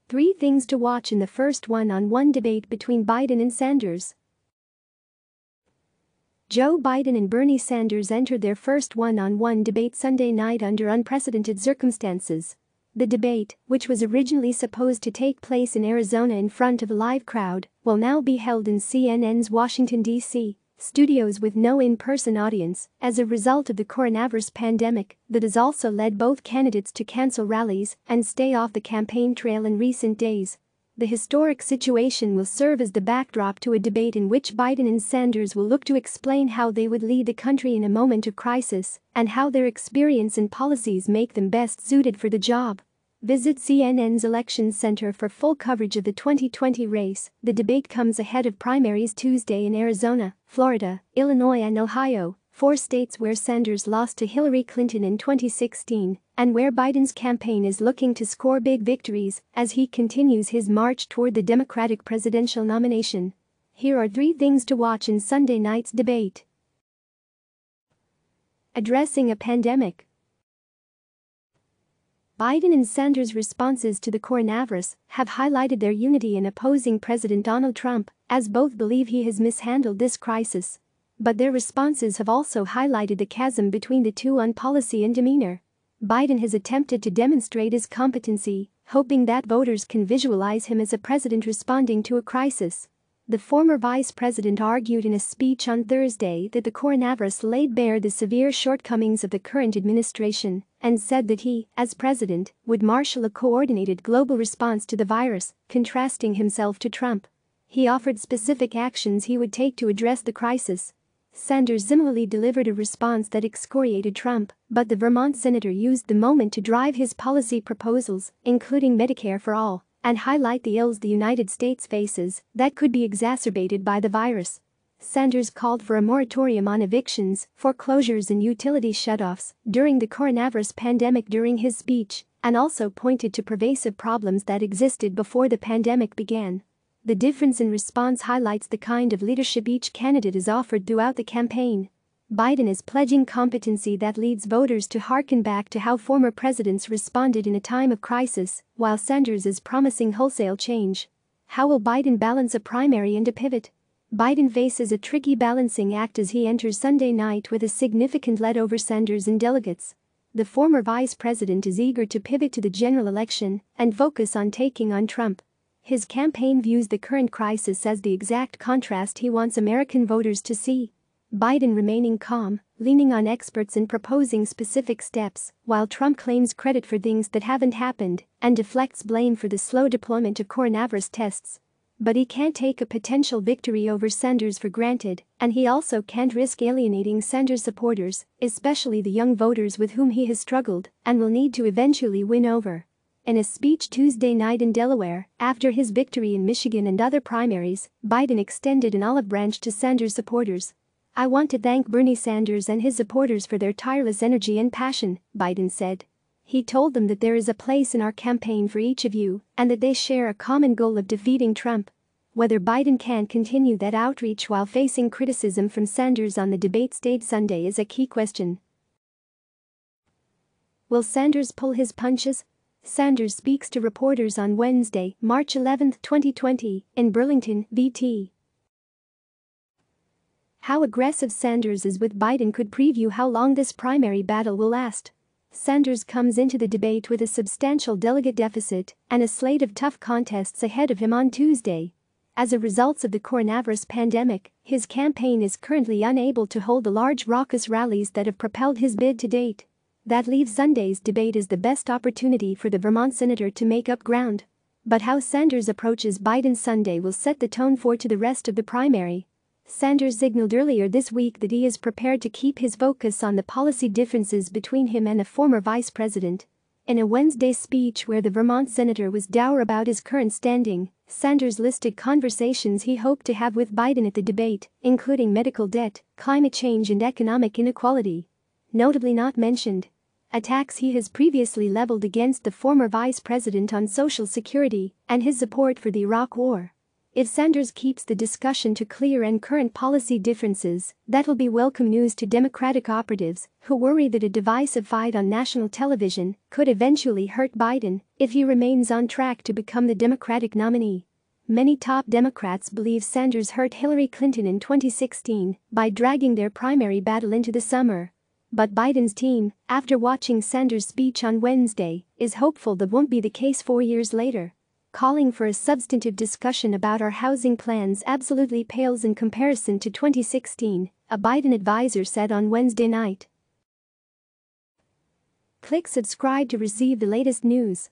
3 things to watch in the first one-on-one debate between Biden and Sanders. Joe Biden and Bernie Sanders entered their first one-on-one debate Sunday night under unprecedented circumstances. The debate, which was originally supposed to take place in Arizona in front of a live crowd, will now be held in CNN's Washington, D.C. studios with no in-person audience as a result of the coronavirus pandemic that has also led both candidates to cancel rallies and stay off the campaign trail in recent days. The historic situation will serve as the backdrop to a debate in which Biden and Sanders will look to explain how they would lead the country in a moment of crisis and how their experience and policies make them best suited for the job. Visit CNN's Elections Center for full coverage of the 2020 race. The debate comes ahead of primaries Tuesday in Arizona, Florida, Illinois and Ohio, 4 states where Sanders lost to Hillary Clinton in 2016 and where Biden's campaign is looking to score big victories as he continues his march toward the Democratic presidential nomination. Here are 3 things to watch in Sunday night's debate. Addressing a pandemic. Biden and Sanders' responses to the coronavirus have highlighted their unity in opposing President Donald Trump, as both believe he has mishandled this crisis. But their responses have also highlighted the chasm between the two on policy and demeanor. Biden has attempted to demonstrate his competency, hoping that voters can visualize him as a president responding to a crisis. The former vice president argued in a speech on Thursday that the coronavirus laid bare the severe shortcomings of the current administration and said that he, as president, would marshal a coordinated global response to the virus, contrasting himself to Trump. He offered specific actions he would take to address the crisis. Sanders similarly delivered a response that excoriated Trump, but the Vermont senator used the moment to drive his policy proposals, including Medicare for all, and highlight the ills the United States faces that could be exacerbated by the virus. Sanders called for a moratorium on evictions, foreclosures and utility shutoffs during the coronavirus pandemic during his speech, and also pointed to pervasive problems that existed before the pandemic began. The difference in response highlights the kind of leadership each candidate has offered throughout the campaign. Biden is pledging competency that leads voters to harken back to how former presidents responded in a time of crisis, while Sanders is promising wholesale change. How will Biden balance a primary and a pivot? Biden faces a tricky balancing act as he enters Sunday night with a significant lead over Sanders in delegates. The former vice president is eager to pivot to the general election and focus on taking on Trump. His campaign views the current crisis as the exact contrast he wants American voters to see. Biden remaining calm, leaning on experts and proposing specific steps, while Trump claims credit for things that haven't happened and deflects blame for the slow deployment of coronavirus tests. But he can't take a potential victory over Sanders for granted, and he also can't risk alienating Sanders supporters, especially the young voters with whom he has struggled and will need to eventually win over. In a speech Tuesday night in Delaware, after his victory in Michigan and other primaries, Biden extended an olive branch to Sanders supporters. "I want to thank Bernie Sanders and his supporters for their tireless energy and passion," Biden said. He told them that there is a place in our campaign for each of you and that they share a common goal of defeating Trump. Whether Biden can continue that outreach while facing criticism from Sanders on the debate stage Sunday is a key question. Will Sanders pull his punches? Sanders speaks to reporters on Wednesday, March 11, 2020, in Burlington, VT. How aggressive Sanders is with Biden could preview how long this primary battle will last. Sanders comes into the debate with a substantial delegate deficit and a slate of tough contests ahead of him on Tuesday. As a result of the coronavirus pandemic, his campaign is currently unable to hold the large raucous rallies that have propelled his bid to date. That leaves Sunday's debate as the best opportunity for the Vermont senator to make up ground. But how Sanders approaches Biden Sunday will set the tone for the rest of the primary. Sanders signaled earlier this week that he is prepared to keep his focus on the policy differences between him and the former vice president. In a Wednesday speech where the Vermont senator was dour about his current standing, Sanders listed conversations he hoped to have with Biden at the debate, including medical debt, climate change and economic inequality. Notably not mentioned, attacks he has previously leveled against the former vice president on Social Security and his support for the Iraq War. If Sanders keeps the discussion to clear and current policy differences, that'll be welcome news to Democratic operatives who worry that a divisive fight on national television could eventually hurt Biden if he remains on track to become the Democratic nominee. Many top Democrats believe Sanders hurt Hillary Clinton in 2016 by dragging their primary battle into the summer. But Biden's team, after watching Sanders' speech on Wednesday, is hopeful that won't be the case 4 years later. Calling for a substantive discussion about our housing plans absolutely pales in comparison to 2016, a Biden advisor said on Wednesday night. Click subscribe to receive the latest news.